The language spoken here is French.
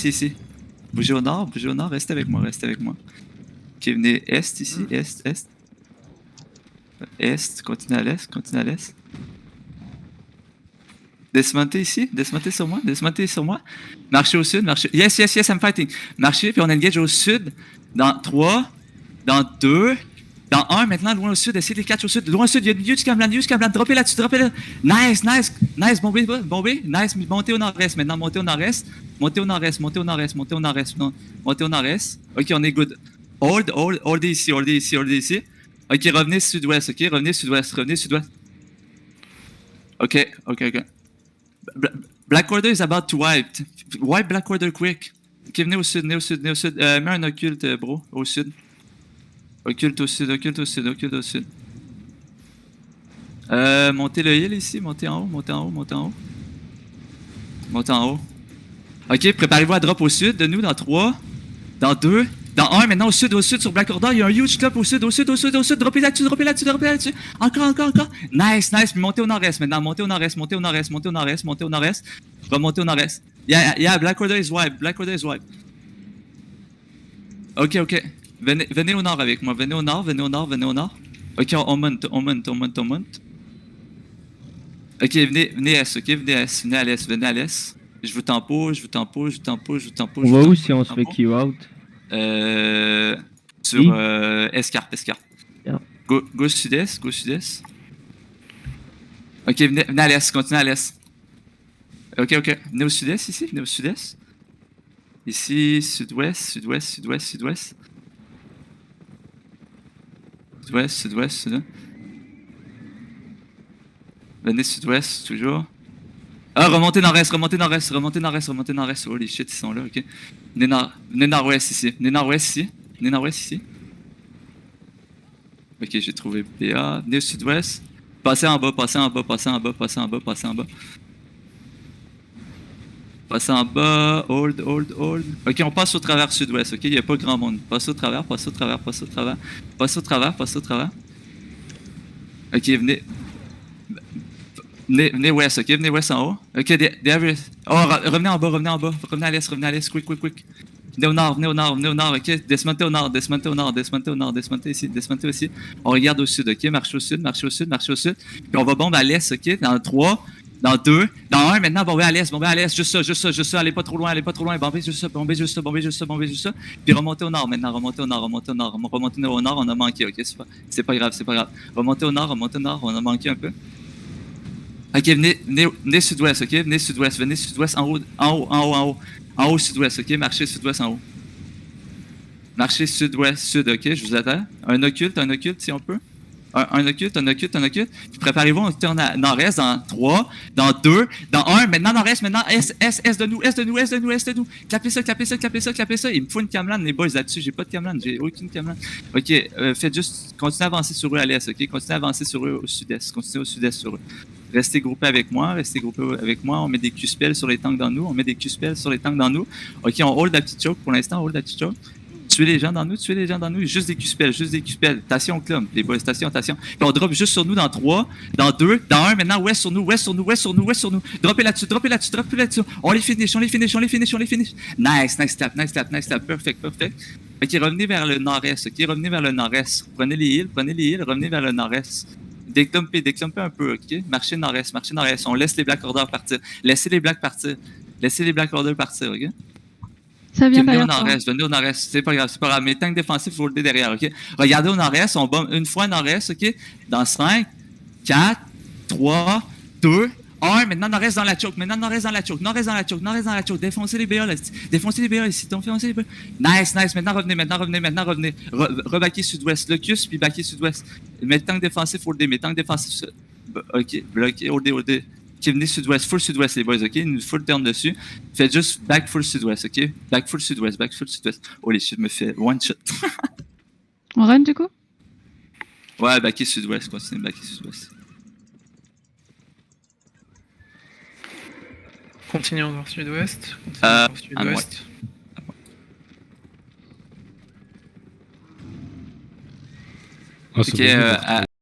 ici. Bougez au nord, restez avec moi, restez avec moi. Ok, venez est ici, est. Est, continuez à l'est, continuez à l'est. Desmontez ici, desmontez sur moi. Marchez au sud, marchez. Yes, I'm fighting. Marchez, puis on engage au sud. Dans 3, dans 2, dans 1, maintenant, loin au sud, essayez de les catch au sud. Loin au sud, il y a du huge Camlan, droppez là-dessus, droppez là. Nice, bombez, nice, montez au nord-est, maintenant, montez au nord-est. Ok, on est good. Hold ici. Ok, revenez sud-ouest. Ok. Black Order is about to wipe. Wipe Black Order quick. Ok, venez au sud. Mets un occulte, bro, au sud. Occulte au sud. Montez le hill ici, montez en haut. Ok, préparez-vous à drop au sud de nous dans 3, dans 2, dans 1, maintenant au sud sur Black Order, il y a un huge club au sud, droppez là-dessus. Encore. Nice, puis montez au nord-est maintenant, montez au nord-est. Remontez au nord-est. Yeah, Black Order is wipe. Ok. Venez au nord avec moi, venez au nord. Ok, on monte. Ok, venez à l'est. Je vous tempo. On va où si on se fait kill out? Sur escarpe. Yeah. Go sud-est. Ok, venez à l'est, continuez à l'est. Ok. Venez au sud-est ici, Ici, sud-ouest. Sud-ouest. Venez sud-ouest, toujours. Ah, remontez nord-est. Holy shit, ils sont là, ok. Venez nord-ouest ici. Ok, j'ai trouvé PA. Venez au sud-ouest. Passez en bas. Passez en bas. Hold. Ok, on passe au travers sud-ouest, ok. Il n'y a pas grand monde. Passe au travers. Ok, venez ouest, ok. Venez ouest en haut. Ok, revenez en bas. Revenez à l'est. Quick. Venez au nord, ok. Desmontez au nord. Desmontez aussi. On regarde au sud, ok. Marchez au sud. Puis on va bomber à l'est, ok. Dans 3, dans 2, dans 1. Maintenant, bomber à l'est. Juste ça. Allez pas trop loin. Bombez juste ça. Puis remontez au nord maintenant. Remontez au nord. On a manqué, ok. C'est pas grave. Remontez au nord. On a manqué un peu. Ok, venez sud-ouest, ok? Venez sud-ouest en haut, sud-ouest, ok? Marchez sud-ouest en haut. Marchez sud-ouest, ok? Je vous attends. Un occulte, si on peut. Un occulte. Puis préparez-vous, on tourne à nord-est dans 3, dans 2, dans 1. Maintenant, nord-est, est de nous. Clapez ça. Il me faut une Camlan, les boys, là-dessus. J'ai pas de Camlan, j'ai aucune Camlan. Ok, faites juste, continuez à avancer sur eux à l'est, ok? Continuez à avancer sur eux au sud-est. Continuez au sud-est sur eux. Restez groupés avec moi. On met des Q-spells sur les tanks dans nous. Ok, on hold la petite choke pour l'instant. Tuez les gens dans nous. Juste des Q-spells. Station club, les boys, station. Puis on drop juste sur nous dans 3, dans 2, dans 1. Maintenant, ouest sur nous. Droppez là-dessus. On les finish. Nice tap. Perfect. Ok, revenez vers le nord-est. Prenez les heals. Revenez vers le nord-est. Déclumpez un peu, ok? Marchez nord-est. On laisse les Black Order partir. Laissez les Black Order partir, ok? Ça vient Venez derrière. au nord-est. C'est pas grave. Mais tank défensif, faut le derrière, ok? Regardez au nord-est, on bombe une fois nord-est, ok? Dans 5, 4, 3, 2, 1. Maintenant, nord-est dans la choke. Défoncez les BA, là. Ici. Nice. Maintenant, revenez. Rebaquez sud-ouest. Locus, puis baquez sud-ouest. Mais tank défensif, faut le ok, bloqué, hold. Ok, venez sud-ouest, full sud-ouest, les boys, ok? Une full turn dessus. Faites juste back full sud-ouest, ok? Back full sud-ouest. Holy shit, me fait one shot. On run du coup? Ouais, backer sud-ouest, continue, backer sud-ouest. Continuons vers sud-ouest. Ok,